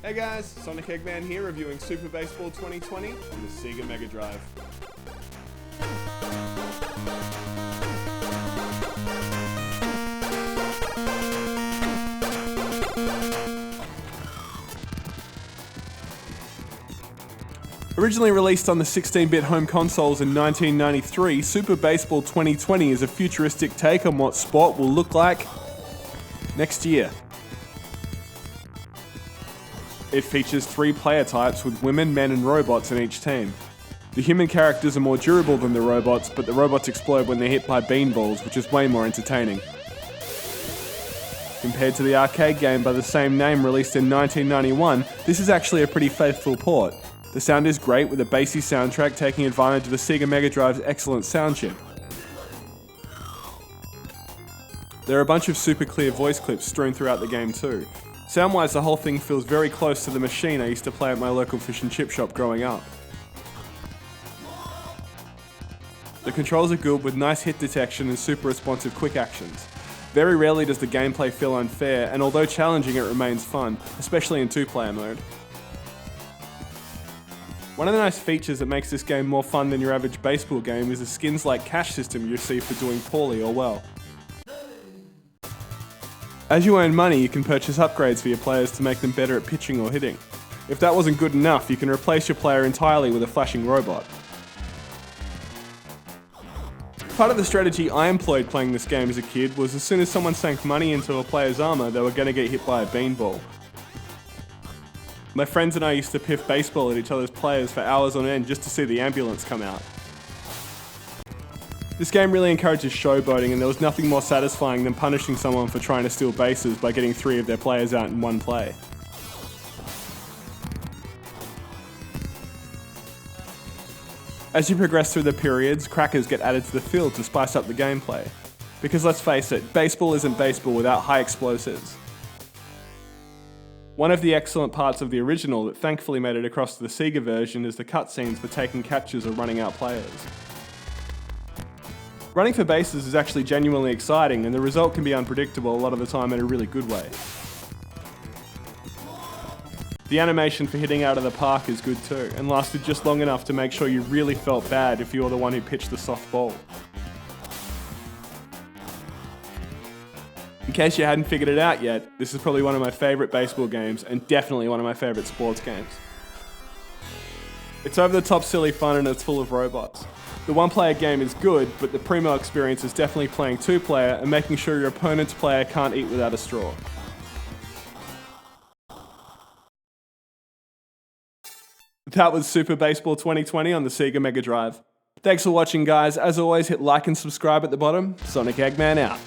Hey guys, Sonic Eggman here reviewing Super Baseball 2020 on the Sega Megadrive. Originally released on the 16-bit home consoles in 1993, Super Baseball 2020 is a futuristic take on what sport will look like next year. It features 3 player types with women, men and robots in each team. The human characters are more durable than the robots, but the robots explode when they're hit by beanballs, which is way more entertaining. Compared to the arcade game by the same name released in 1991, this is actually a pretty faithful port. The sound is great with a bassy soundtrack taking advantage of the Sega Megadrive's excellent sound chip. There are a bunch of super clear voice clips strewn throughout the game too. Sound-wise, the whole thing feels very close to the machine I used to play at my local fish and chip shop growing up. The controls are good with nice hit detection and super responsive quick actions. Very rarely does the gameplay feel unfair, and although challenging, it remains fun, especially in 2-player mode. One of the nice features that makes this game more fun than your average baseball game is the skins-like cash system you receive for doing poorly or well. As you earn money, you can purchase upgrades for your players to make them better at pitching or hitting. If that wasn't good enough, you can replace your player entirely with a flashing robot. Part of the strategy I employed playing this game as a kid was as soon as someone sank money into a player's armor, they were going to get hit by a beanball. My friends and I used to piff baseball at each other's players for hours on end just to see the ambulance come out. This game really encourages showboating, and there was nothing more satisfying than punishing someone for trying to steal bases by getting 3 of their players out in one play. As you progress through the periods, crackers get added to the field to spice up the gameplay. Because let's face it, baseball isn't baseball without high explosives. One of the excellent parts of the original that thankfully made it across to the Sega version is the cutscenes for taking catches or running out players. Running for bases is actually genuinely exciting, and the result can be unpredictable a lot of the time in a really good way. The animation for hitting out of the park is good too, and lasted just long enough to make sure you really felt bad if you were the one who pitched the soft ball. In case you hadn't figured it out yet, this is probably one of my favourite baseball games, and definitely one of my favourite sports games. It's over the top silly fun and it's full of robots. The 1-player game is good, but the primo experience is definitely playing 2-player and making sure your opponent's player can't eat without a straw. That was Super Baseball 2020 on the Sega Megadrive. Thanks for watching guys, as always hit like and subscribe at the bottom. Sonic Eggman out.